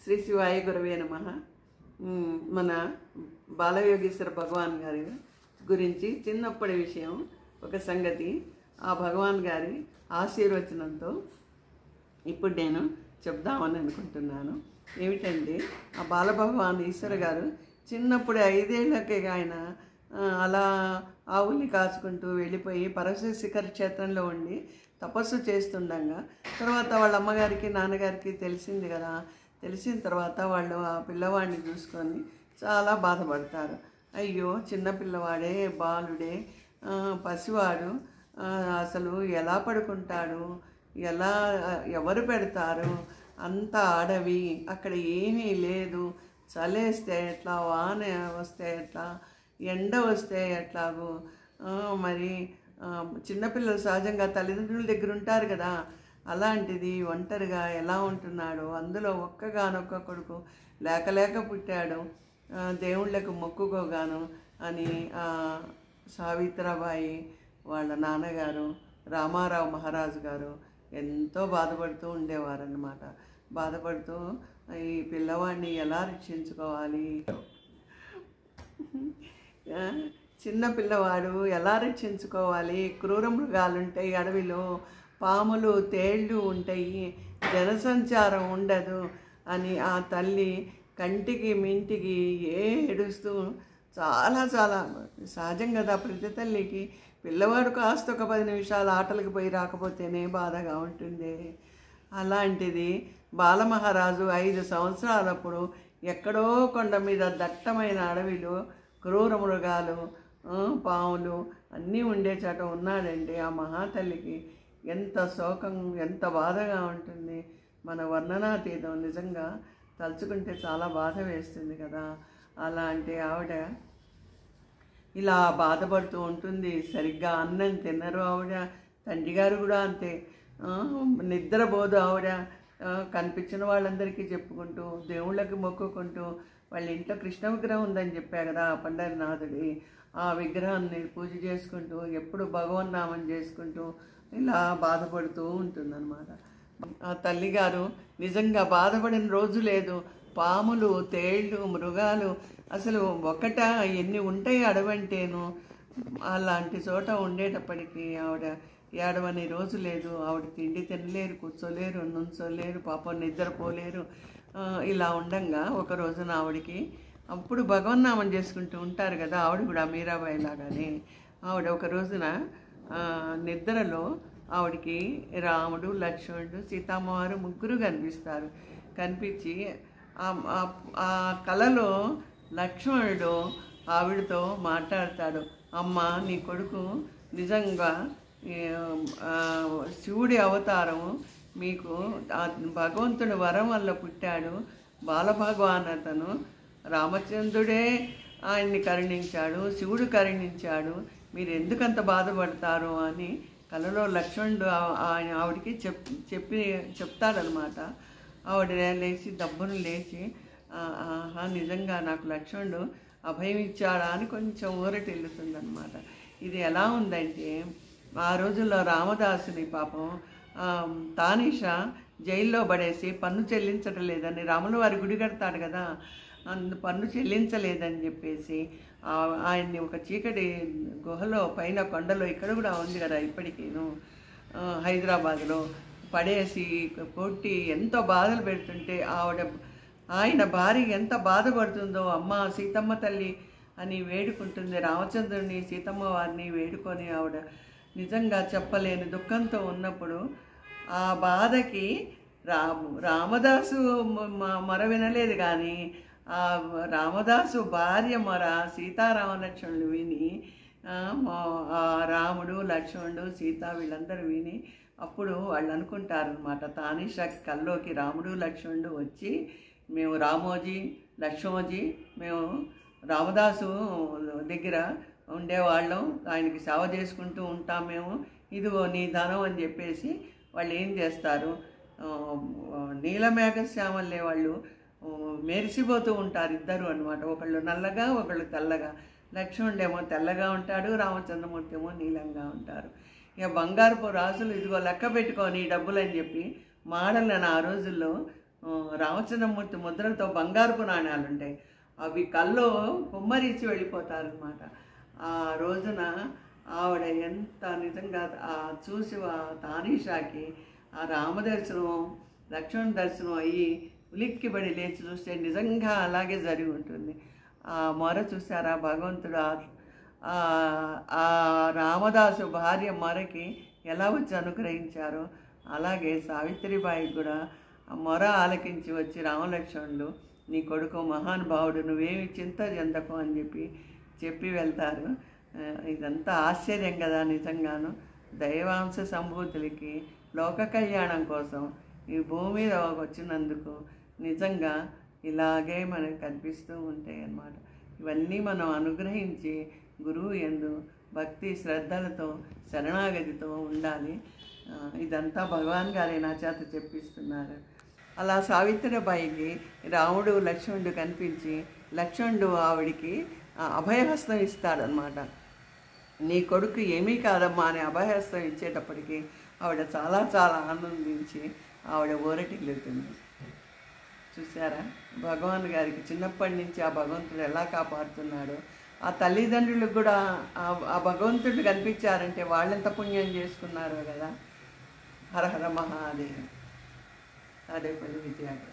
శ్రీ శివాయ గురవే నమః. మన బాలయోగేశ్వర భగవాన్ గారి గురించి చిన్నప్పటి విషయం ఒక సంగతి ఆ భగవాన్ గారి ఆశీర్వచనంతో ఇప్పుడు నేను చెప్దామని అనుకుంటున్నాను. ఏమిటంటే ఆ బాలభగవాన్ ఈశ్వర గారు చిన్నప్పుడు 5 ఏళ్ళకే ఆయన అలా ఆవుల్ని కాచుకుంటూ వెళ్ళిపోయి పరశ శిఖర క్షేత్రంలో ఉండి తపస్సు చేస్తుండగా తర్వాత వాళ్ళ అమ్మగారికి నాన్నగారికి తెలిసింది కదా. తెలిసిన తర్వాత వాళ్ళు ఆ పిల్లవాడిని చూసుకొని చాలా బాధపడతారు. అయ్యో చిన్న పిల్లవాడే, బాలుడే, పసివాడు, అసలు ఎలా పడుకుంటాడు, ఎలా ఎవరు పెడతారు, అంత అడవి, అక్కడ ఏమీ లేదు, చలేస్తే ఎట్లా, వాన వస్తే ఎట్లా, ఎండ వస్తే ఎట్లాగో, మరి చిన్నపిల్లలు సహజంగా తల్లిదండ్రుల దగ్గర ఉంటారు కదా, అలాంటిది ఒంటరిగా ఎలా ఉంటున్నాడు, అందులో ఒక్కగానొక్క కొడుకు లేక పుట్టాడు, దేవుళ్ళకు మొక్కుకోగాను అని సావిత్రాబాయి వాళ్ళ నాన్నగారు రామారావు మహారాజు గారు ఎంతో బాధపడుతూ ఉండేవారన్నమాట. బాధపడుతూ ఈ పిల్లవాడిని ఎలా రక్షించుకోవాలి, చిన్న పిల్లవాడు ఎలా రక్షించుకోవాలి, క్రూర మృగాలు ఉంటాయి అడవిలో, పాములు తేళ్ళు ఉంటాయి, జనసంచారం ఉండదు అని ఆ తల్లి కంటికి మింటికి ఏడుస్తూ చాలా సహజం కదా ప్రతి తల్లికి. పిల్లవాడు కాస్త ఒక 10 నిమిషాలు ఆటలకు పోయి రాకపోతేనే బాధగా ఉంటుంది. అలాంటిది బాలమహారాజు 5 సంవత్సరాలప్పుడు ఎక్కడో కొండ మీద దట్టమైన అడవిలో క్రూర మృగాలు, పాములు అన్నీ ఉండే చోట ఉన్నాడండి. ఆ మహాతల్లికి ఎంత శోకం, ఎంత బాధగా ఉంటుంది. మన వర్ణనాతీతం, నిజంగా తలుచుకుంటే చాలా బాధ వేస్తుంది కదా. అలాంటి ఆవిడ ఇలా బాధపడుతూ ఉంటుంది. సరిగ్గా అన్నం తినరు ఆవిడ. తండ్రి గారు కూడా అంతే, నిద్రపోదు ఆవిడ. కనిపించిన వాళ్ళందరికీ చెప్పుకుంటూ, దేవుళ్ళకి మొక్కుకుంటూ, వాళ్ళ ఇంట్లో కృష్ణ విగ్రహం ఉందని చెప్పా కదా పండరినాథుడి, ఆ విగ్రహాన్ని పూజ చేసుకుంటూ ఎప్పుడు భగవన్నామం చేసుకుంటూ ఇలా బాధపడుతూ ఉంటుందన్నమాట. ఆ తల్లిగారు నిజంగా బాధపడిన రోజు లేదు. పాములు, తేళ్ళు, మృగాలు అసలు ఒకట ఎన్ని ఉంటాయి అడవంటేను. అలాంటి చోట ఉండేటప్పటికీ ఆవిడ ఏడవని రోజు లేదు. ఆవిడ తిండి తినలేరు, కూర్చోలేరు, నుంచోలేరు, పాపం నిద్రపోలేరు. ఇలా ఉండంగా ఒక రోజున ఆవిడికి, అప్పుడు భగవన్నామం చేసుకుంటూ ఉంటారు కదా ఆవిడ కూడా మీరాబాయి లాగానే, ఆవిడ ఒక రోజున నిద్రలో ఆవిడికి రాముడు, లక్ష్మణుడు, సీతమ్మవారు ముగ్గురు కనిపిస్తారు. కనిపించి ఆ కలలో లక్ష్మణుడు ఆవిడతో మాట్లాడతాడు. అమ్మ, నీ కొడుకు నిజంగా శివుడి అవతారం, మీకు భగవంతుడి వరం వల్ల పుట్టాడు. బాలభగవాన్ అతను, రామచంద్రుడే ఆయన్ని కరుణించాడు, శివుడు కరుణించాడు, మీరు ఎందుకంత బాధపడతారు అని కలలో లక్ష్మణుడు ఆవిడికి చెప్తాడనమాట. ఆవిడ లేచి దబ్బును లేచి, నిజంగా నాకు లక్ష్మణుడు అభయం ఇచ్చాడా అని కొంచెం ఊరటిల్లుతుందనమాట. ఇది ఎలా ఉందంటే, ఆ రోజుల్లో రామదాసుని పాపం తానీష జైల్లో పడేసి పన్ను చెల్లించడం లేదని, రాముల వారి గుడి కడతాడు కదా, పన్ను చెల్లించలేదని చెప్పేసి ఆయన్ని ఒక చీకటి గుహలో పైన కొండలో, ఇక్కడ కూడా ఉంది కదా ఇప్పటికీను హైదరాబాద్లో, పడేసి కొట్టి ఎంతో బాధలు పెడుతుంటే ఆయన భార్య ఎంత బాధపడుతుందో, అమ్మ సీతమ్మ తల్లి అని వేడుకుంటుంది. రామచంద్రుని, సీతమ్మ వారిని వేడుకొని ఆవిడ నిజంగా చెప్పలేని దుఃఖంతో ఉన్నప్పుడు ఆ బాధకి రామదాసు మొర వినలేదు, కానీ ఆ రామదాసు భార్య మొర, సీతారామలక్ష్మణులు విని, ఆ రాముడు, లక్ష్మణుడు, సీత వీళ్ళందరూ విని, అప్పుడు వాళ్ళు అనుకుంటారనమాట, తానీషాకి కల్లోకి రాముడు, లక్ష్మణుడు వచ్చి, మేము రామోజీ, లక్ష్మోజీ, మేము రామదాసు దగ్గర ఉండేవాళ్ళం, ఆయనకి సేవ చేసుకుంటూ ఉంటాం మేము, ఇదిగో నీ ధనం అని చెప్పేసి వాళ్ళు ఏం చేస్తారు, నీలమేఘశ్యామల్లే వాళ్ళు మెరిసిపోతూ ఉంటారు ఇద్దరు అనమాట. ఒకళ్ళు నల్లగా, ఒకళ్ళు తెల్లగా. లక్ష్మణుడేమో తెల్లగా ఉంటాడు, రామచంద్రమూర్తి ఏమో నీలంగా ఉంటారు. ఇక బంగారపు రాసులు ఇదిగో లెక్క పెట్టుకొని డబ్బులు అని చెప్పి మాడలను ఆ రోజుల్లో రామచంద్రమూర్తి ముద్రలతో బంగారపు నాణ్యాలు ఉంటాయి. అవి కల్లో కుమ్మరించి వెళ్ళిపోతారనమాట. ఆ రోజున ఆవిడ ఎంత నిజంగా చూసి తానీషాకి ఆ రామదర్శనం లక్ష్మణ దర్శనం అయ్యి ఉలిక్కిబడి లేచి చూస్తే నిజంగా అలాగే జరిగి ఉంటుంది. ఆ మొర చూసారా భగవంతుడు ఆ రామదాసు భార్య మొరకి ఎలా వచ్చి అనుగ్రహించారో అలాగే సావిత్రిబాయికి కూడా ఆ మొర ఆలకించి వచ్చి రామలక్ష్మణుడు నీ కొడుకు మహానుభావుడు నువ్వేమి చింత చెందకు అని చెప్పి వెళ్తారు. ఇదంతా ఆశ్చర్యం కదా నిజంగాను. దైవాంశ సంభూతులకి లోక కళ్యాణం కోసం ఈ భూమి మీద వచ్చినందుకు నిజంగా ఇలాగే మనకు కనిపిస్తూ ఉంటాయి అన్నమాట. ఇవన్నీ మనం అనుగ్రహించి గురువు యందు భక్తి శ్రద్ధలతో శరణాగతితో ఉండాలి. ఇదంతా భగవాన్ గారే నా చేత చెప్పిస్తున్నారు. అలా సావిత్రిబాయికి రాముడు లక్ష్మణుడు కనిపించి లక్ష్మణుడు ఆవిడికి అభయహస్తం ఇస్తాడనమాట. నీ కొడుకు ఏమీ కాదమ్మా అని అభయహస్తం ఇచ్చేటప్పటికి ఆవిడ చాలా చాలా ఆనందించి ఆవిడ ఊరటిల్లుతుంది. చూసారా భగవాన్ గారికి చిన్నప్పటి నుంచి ఆ భగవంతుడు ఎలా కాపాడుతున్నాడో. ఆ తల్లిదండ్రులకు కూడా ఆ భగవంతుడు కనిపించారంటే వాళ్ళెంత పుణ్యం చేసుకున్నారో కదా. హర హర మహాదేవ్. అదే పల్లి విద్యార్థి.